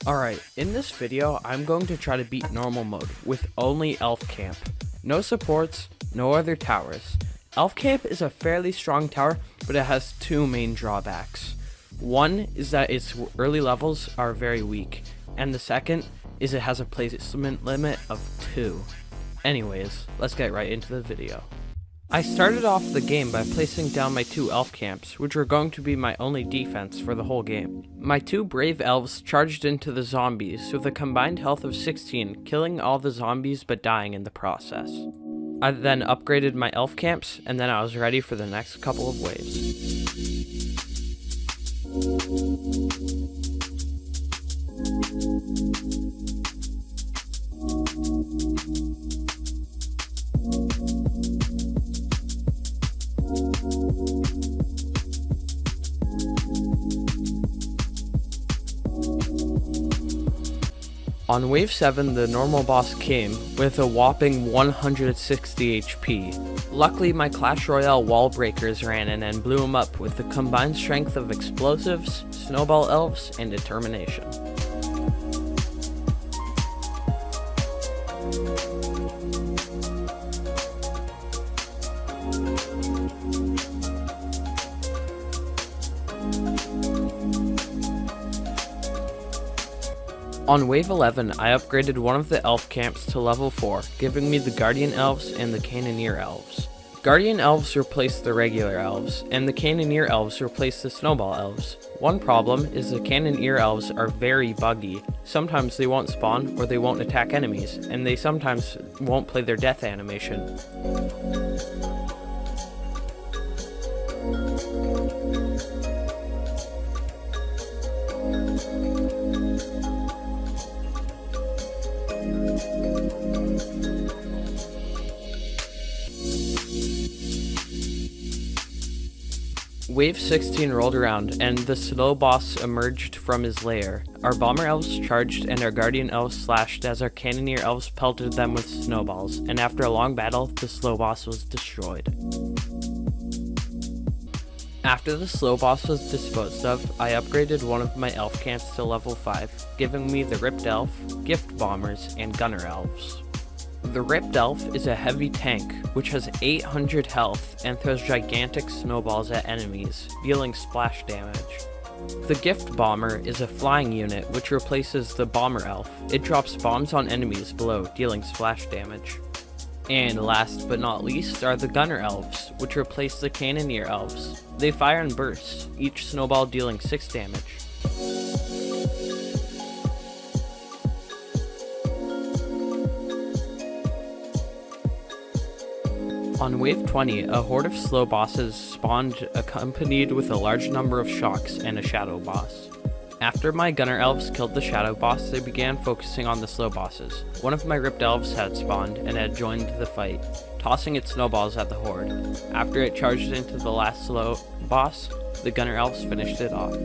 Alright, in this video, I'm going to try to beat normal mode with only elf camp. No supports, no other towers. Elf camp is a fairly strong tower, but it has two main drawbacks. One is that its early levels are very weak, and the second is it has a placement limit of 2. Anyways, let's get right into the video. I started off the game by placing down my 2 elf camps, which were going to be my only defense for the whole game. My 2 brave elves charged into the zombies with a combined health of 16, killing all the zombies but dying in the process. I then upgraded my elf camps, and then I was ready for the next couple of waves. On wave 7, the normal boss came with a whopping 160 HP. Luckily, my Clash Royale wall breakers ran in and blew him up with the combined strength of explosives, snowball elves, and determination. On wave 11, I upgraded one of the elf camps to level 4, giving me the Guardian Elves and the Cannoneer Elves. Guardian Elves replaced the regular Elves, and the Cannoneer Elves replaced the Snowball Elves. One problem is the Cannoneer Elves are very buggy. Sometimes they won't spawn or they won't attack enemies, and they sometimes won't play their death animation. Wave 16 rolled around, and the slow boss emerged from his lair. Our Bomber Elves charged, and our Guardian Elves slashed as our Cannoneer Elves pelted them with snowballs, and after a long battle, the slow boss was destroyed. After the slow boss was disposed of, I upgraded one of my elf camps to level 5, giving me the Ripped Elf, Gift Bombers, and Gunner Elves. The Ripped Elf is a heavy tank, which has 800 health and throws gigantic snowballs at enemies, dealing splash damage. The Gift Bomber is a flying unit which replaces the Bomber Elf. It drops bombs on enemies below, dealing splash damage. And last but not least are the Gunner Elves, which replace the Cannoneer Elves. They fire in bursts, each snowball dealing 6 damage. On wave 20, a horde of slow bosses spawned accompanied with a large number of shocks and a shadow boss. After my Gunner Elves killed the shadow boss, they began focusing on the slow bosses. One of my Ripped Elves had spawned and had joined the fight, tossing its snowballs at the horde. After it charged into the last slow boss, the Gunner Elves finished it off.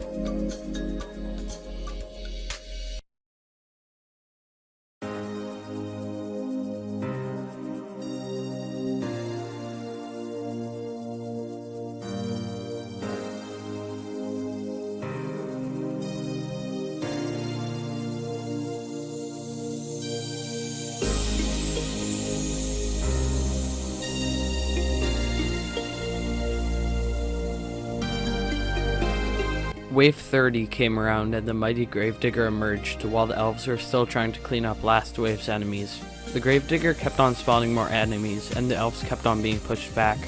Wave 30 came around and the mighty Gravedigger emerged while the elves were still trying to clean up last wave's enemies. The Gravedigger kept on spawning more enemies and the elves kept on being pushed back.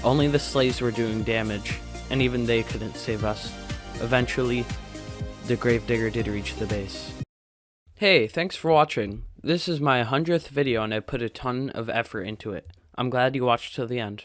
Only the slaves were doing damage, and even they couldn't save us. Eventually, the Gravedigger did reach the base. Hey, thanks for watching. This is my 100th video and I put a ton of effort into it. I'm glad you watched till the end.